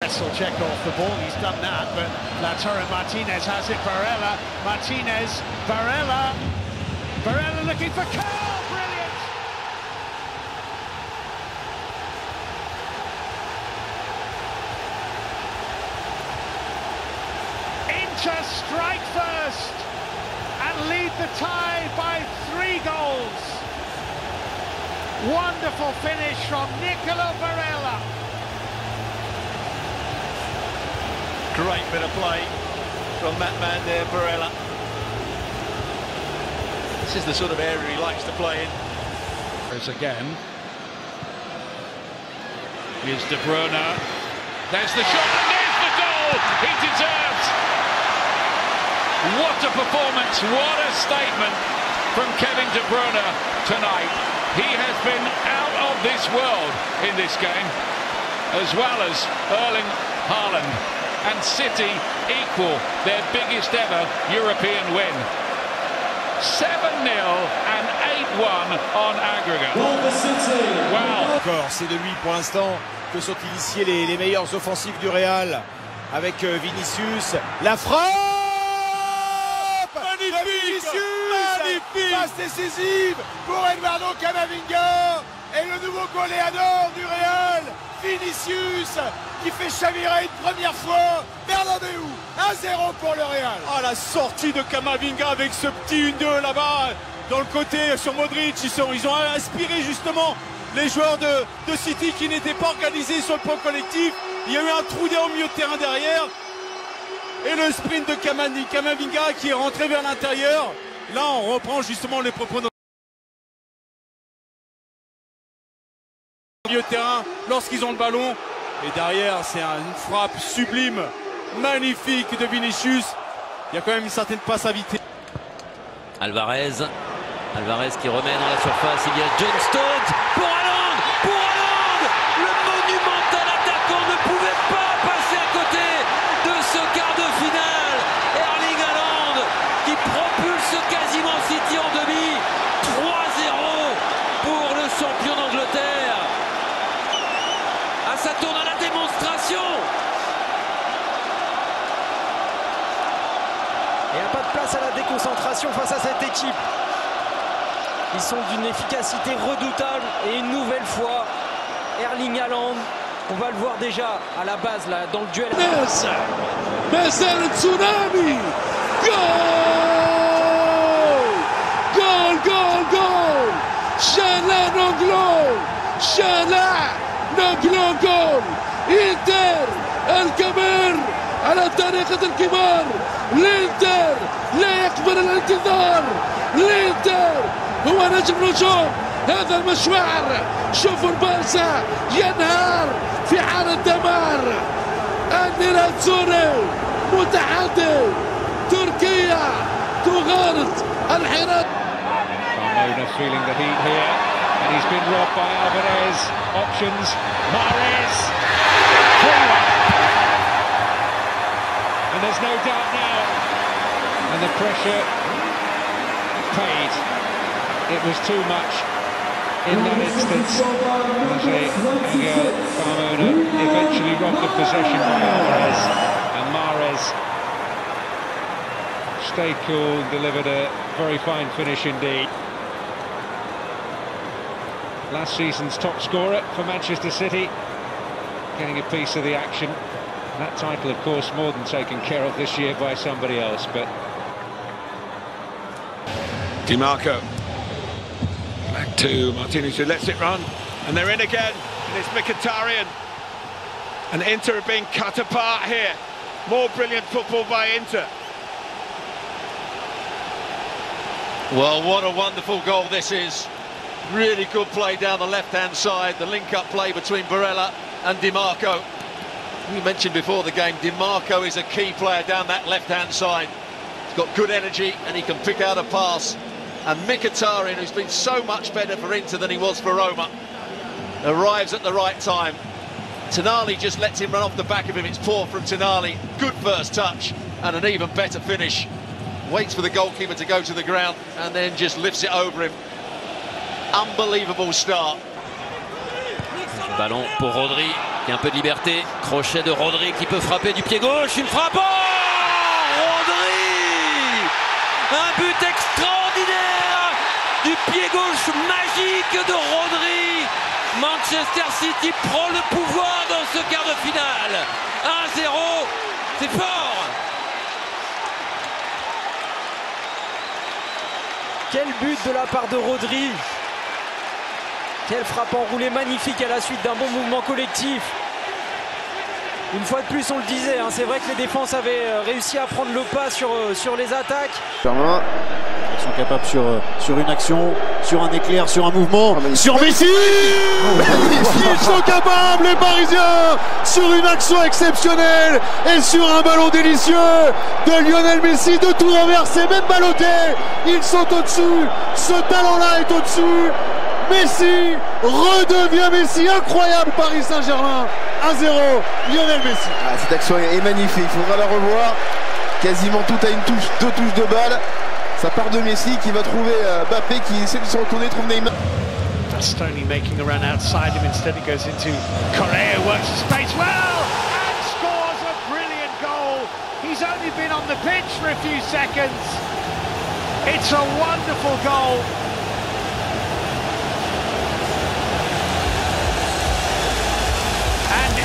Wessel check off the ball, he's done that, but Lautaro Martinez has it, Barella, Martinez, Barella looking for Curl, brilliant! Inter strike first and lead the tie by 3 goals. Wonderful finish from Nicolo Barella. Great bit of play from that man there, Barella. This is the sort of area he likes to play in. There's again. Here's De Bruyne. There's the shot and there's the goal he deserves. What a performance, what a statement from Kevin De Bruyne tonight. He has been out of this world in this game, as well as Erling Haaland. And City equal their biggest ever European win. 7-0 and 8-1 on aggregate. Wow. Encore, c'est de lui pour l'instant que sont initiées les meilleures offensives du Real avec Vinicius. La frappe magnifique, Vinicius, passe décisive pour Eduardo Camavinga et le nouveau goleador du Real, Vinicius, qui fait chavirer une première fois Bernabéu. 1-0 pour le Real. Ah, la sortie de Camavinga avec ce petit 1-2 là-bas dans le côté sur Modric. Ils ont inspiré justement les joueurs de City qui n'étaient pas organisés sur le plan collectif. Il y a eu un trou d'air au milieu de terrain derrière. Et le sprint de Camavinga qui est rentré vers l'intérieur. Là, on reprend justement les propos de milieu de terrain lorsqu'ils ont le ballon. Et derrière, c'est une frappe sublime, magnifique de Vinicius. Il y a quand même une certaine passivité. Alvarez qui remet dans la surface. Il y a John Stones pour Haaland, le monumental attaquant ne pouvait pas passer à côté de ce quart de finale. Erling Haaland qui propulse quasiment City en demi. 3-0 pour le champion d'Angleterre. Ah, ça tourne à la démonstration. Il n'y a pas de place à la déconcentration face à cette équipe. Ils sont d'une efficacité redoutable et une nouvelle fois, Erling Haaland, on va le voir déjà à la base là, dans le duel. Mazal Tsunami. Goal. Chala Noglo goal. Inter الكبير على طريقة الكبار. الانتر لا يقبل الانتظار. الانتر هو نجم هذا المشوار. شوفوا البارسا ينهار في حالة دمار. النيراتزوري متحدي. تركيا تغارد الحراك. Carmona feeling the heat here, and he's been robbed by Alvarez. Options, Mahrez, 3-1. And there's no doubt now, and the pressure paid. It was too much in that instance. Angel Carmona eventually robbed the possession by Alvarez, and Mahrez stayed cool, delivered a very fine finish indeed. Last season's top scorer for Manchester City, getting a piece of the action. That title, of course, more than taken care of this year by somebody else, but... Di Marco. Back to Martinez, who lets it run. And they're in again, and it's Mkhitaryan. And Inter are being cut apart here. More brilliant football by Inter. Well, what a wonderful goal this is. Really good play down the left-hand side, the link-up play between Barella and Di Marco. We mentioned before the game, Di Marco is a key player down that left-hand side. He's got good energy and he can pick out a pass. And Mkhitaryan, who's been so much better for Inter than he was for Roma, arrives at the right time. Tonali just lets him run off the back of him. It's poor from Tonali. Good first touch and an even better finish. Waits for the goalkeeper to go to the ground and then just lifts it over him. Unbelievable start. Ballon pour Rodri. Il y a un peu de liberté. Crochet de Rodri qui peut frapper du pied gauche. Une frappe. Oh, Rodri! Un but extraordinaire du pied gauche magique de Rodri. Manchester City prend le pouvoir dans ce quart de finale. 1-0, c'est fort. Quel but de la part de Rodri. Quelle frappe enroulée magnifique à la suite d'un bon mouvement collectif. Une fois de plus, on le disait, hein, c'est vrai que les défenses avaient réussi à prendre le pas sur les attaques. Germain. Ils sont capables sur une action, sur un éclair, sur un mouvement, sur Messi. Ils sont capables, les Parisiens, sur une action exceptionnelle et sur un ballon délicieux de Lionel Messi, de tout renverser, même ballotté. Ils sont au-dessus, ce talent-là est au-dessus. Messi redevient Messi, incroyable Paris Saint-Germain, 1-0, Lionel Messi. Ah, cette action est magnifique, il faudra la revoir, quasiment tout à une touche, 2 touches de balle. Ça part de Messi qui va trouver Mbappé qui essaie de se retourner, trouve Neymar. Stoney making a run outside him, instead it goes into Correa, works the space well and scores a brilliant goal. He's only been on the pitch for a few seconds. It's a wonderful goal.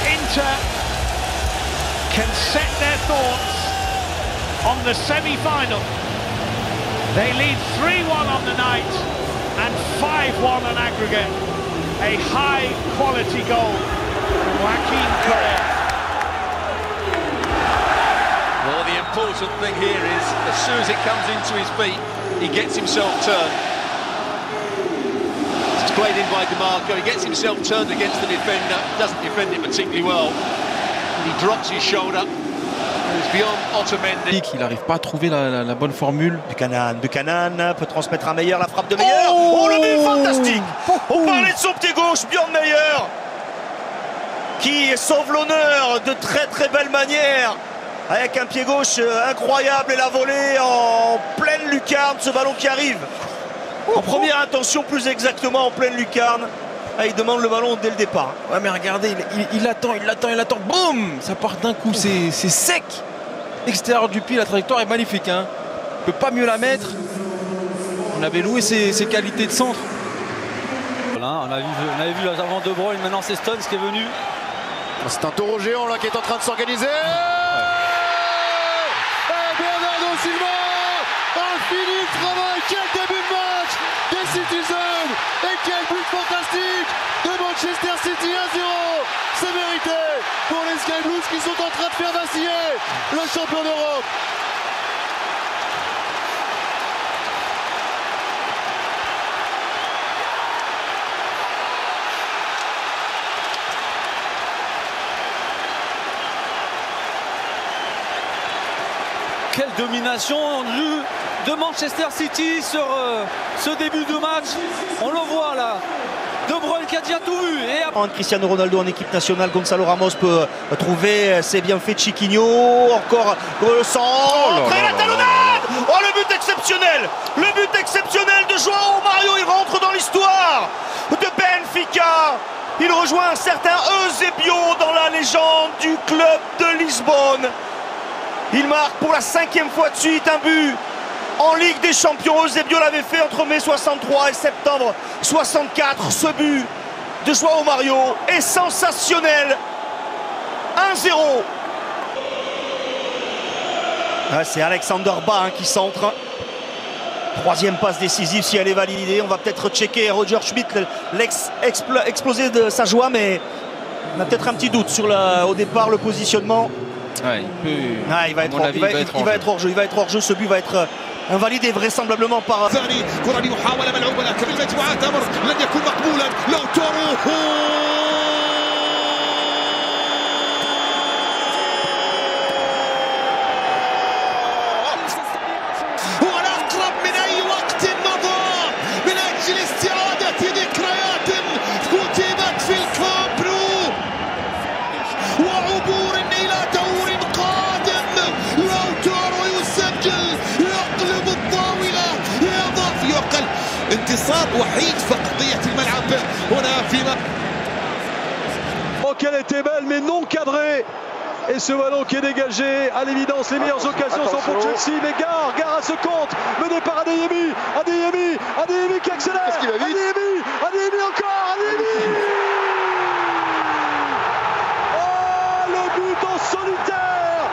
Inter can set their thoughts on the semi-final. They lead 3-1 on the night and 5-1 on aggregate. A high-quality goal from Joaquin Correa. Well, the important thing here is, as soon as it comes into his feet, he gets himself turned. It's played in by DiMarco, he gets himself turned against the defender, doesn't defend it particularly well. And he drops his shoulder. It's beyond Otamendi. Il n'arrive pas à trouver la bonne formule. Buchanan peut transmettre un Meyer, la frappe de Meyer. Oh, le but fantastique. On parlait de son pied gauche, Bjorn Meyer, qui sauve l'honneur de très belle manière. Avec un pied gauche incroyable et la volée en pleine lucarne, ce ballon qui arrive en première intention, plus exactement en pleine lucarne. Ah, il demande le ballon dès le départ. Ouais, mais regardez, il attend, boum, ça part d'un coup, c'est sec. Extérieur du pied, la trajectoire est magnifique, hein. Il peut pas mieux la mettre. On avait loué ses qualités de centre. Voilà, on avait vu avant De Bruyne, maintenant c'est Stones qui est venu. C'est un taureau géant là qui est en train de s'organiser. Bernardo Silva a fini le travail. Quel début de match des Citizens et quel but fantastique de Manchester City. 1-0. C'est mérité pour les Sky Blues qui sont en train de faire vaciller le champion d'Europe. Quelle domination de Manchester City sur ce début de match. On le voit là. De Bruyne qui a déjà tout vu. Et après... Cristiano Ronaldo en équipe nationale, Gonzalo Ramos peut trouver ses bienfaits de Chiquinho. Encore le centre et la talonnade. Oh, le but exceptionnel. Le but exceptionnel de João Mario. Il rentre dans l'histoire de Benfica. Il rejoint un certain Eusebio dans la légende du club de Lisbonne. Il marque pour la 5e fois de suite un but en Ligue des Champions. Eusebio l'avait fait entre mai 63 et septembre 64. Ce but de João Mario est sensationnel. 1-0. C'est Alexander Bah qui centre. 3e passe décisive si elle est validée. On va peut-être checker Roger Schmidt, l'exploser de sa joie, mais on a peut-être un petit doute sur au départ le positionnement. Ouais, il va être hors jeu. Il va être hors jeu. Ce but va être invalidé vraisemblablement par. Oh, quelle été belle mais non cadrée. Et ce ballon qui est dégagé, à l'évidence, les meilleures occasions sont pour Chelsea. Mais Gare à ce compte, mené par Adeyemi qui accélère. Adeyemi encore, Adeyemi. Oh, le but en solitaire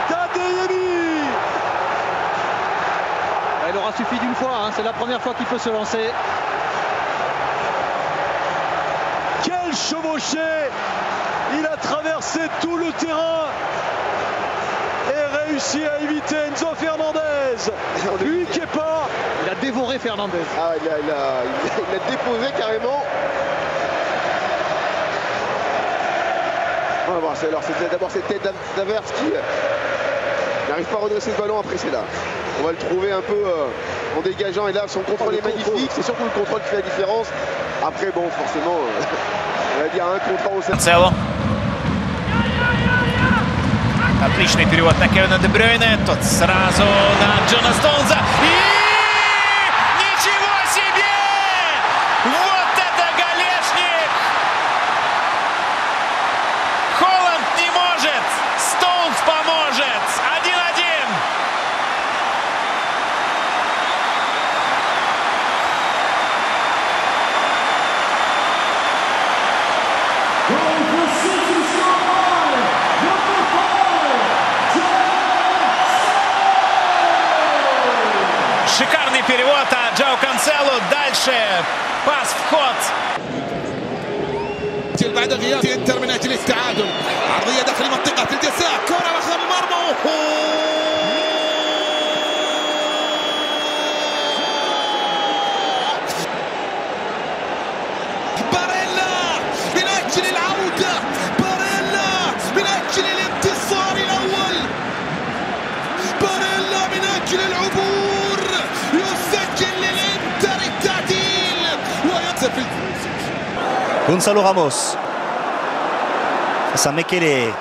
d'Adeyemi. Il aura suffi d'une fois, hein. C'est la première fois qu'il peut se lancer. Quel chevauché! Il a traversé tout le terrain et réussi à éviter Enzo Fernandez. Lui qui est pas. Il a dévoré Fernandez. Ah, il a déposé carrément. On va voir. Alors c'était d'abord cette tête d'Havertz qui n'arrive pas à redresser le ballon. Après c'est là. On va le trouver un peu en dégageant. Et là son contrôle est magnifique. C'est surtout le contrôle qui fait la différence. Après bon forcément. On va dire un contre au Канцело. Отличный перевод на Кевина Де Брюйне. Тот сразу на Джона Стоунза. И ничего себе! Вот это голешник! Холланд не может. Стоунз поможет. 1-1. Шикарный перевод от Джао Канцело. Дальше пас в ход. بعد غياب انتر من اجل التعادل. عرضيه داخل منطقه الجزاء، كره واخذ المرمى. باريلا من اجل العوده، باريلا من اجل الانتصار الاول، باريلا من اجل العبور، يسجل للانتر التعديل وينزل. Gonzalo Ramos. Ça Mekele.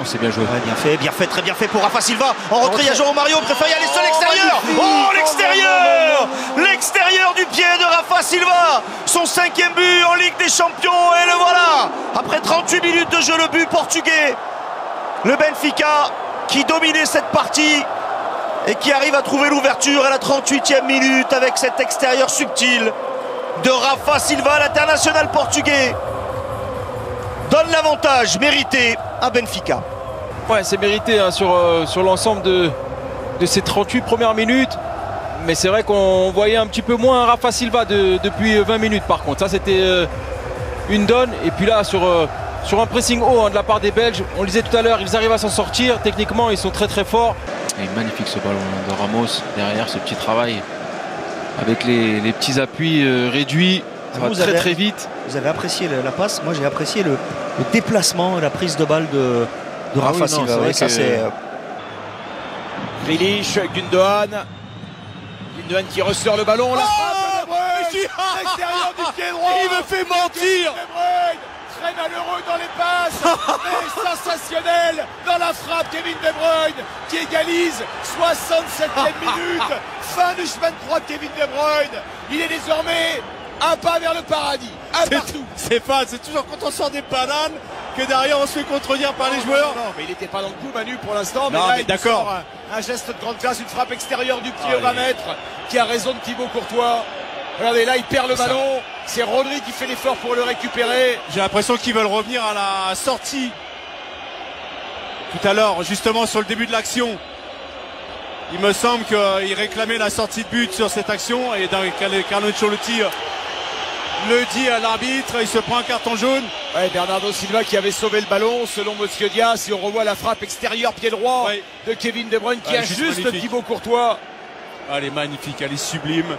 Oh, c'est bien joué. Ouais, bien fait, très bien fait pour Rafa Silva. En retrait, il y a João Mario, préfère y aller seul l'extérieur. Oh, l'extérieur! L'extérieur du pied de Rafa Silva. Son 5e but en Ligue des Champions. Et le voilà. Après 38 minutes de jeu, le but portugais. Le Benfica qui dominait cette partie et qui arrive à trouver l'ouverture à la 38e minute avec cet extérieur subtil de Rafa Silva, l'international portugais. Donne l'avantage mérité à Benfica. Ouais, c'est mérité hein, sur l'ensemble de ces 38 premières minutes. Mais c'est vrai qu'on voyait un petit peu moins Rafa Silva depuis 20 minutes par contre. Ça c'était une donne. Et puis là sur un pressing haut hein, de la part des Belges, on le disait tout à l'heure, ils arrivent à s'en sortir. Techniquement ils sont très très forts. Et magnifique ce ballon de Ramos derrière, ce petit travail. Avec les petits appuis réduits. Ça va très vite. Vous avez apprécié la passe. Moi j'ai apprécié le déplacement, la prise de balle de Rafa Silva. Oui, ça c'est. Grealish, Gundogan qui ressort le ballon. La frappe de l'extérieur du pied droit. Il me fait mentir. Très malheureux dans les passes, mais sensationnel dans la frappe. Kevin De Bruyne qui égalise 67e minute. Fin du chemin de croix de Kevin De Bruyne. Il est désormais un pas vers le paradis. Un partout. C'est toujours quand on sort des bananes que derrière on se fait contredire par les joueurs. Non, mais il n'était pas dans le coup, Manu, pour l'instant. Non, mais d'accord. Un geste de grande classe, une frappe extérieure du pied au 20 mètres qui a raison de Thibaut Courtois. Regardez, là il perd le ballon. C'est Rodri qui fait l'effort pour le récupérer. J'ai l'impression qu'ils veulent revenir à la sortie. Tout à l'heure, justement sur le début de l'action. Il me semble qu'il réclamait la sortie de but sur cette action. Et Carlo Ancelotti le dit à l'arbitre, il se prend un carton jaune. Ouais, Bernardo Silva qui avait sauvé le ballon, selon Monsieur Diaz. Si on revoit la frappe extérieure pied droit de Kevin De Bruyne qui ajuste Thibaut Courtois. Elle est magnifique, elle est sublime.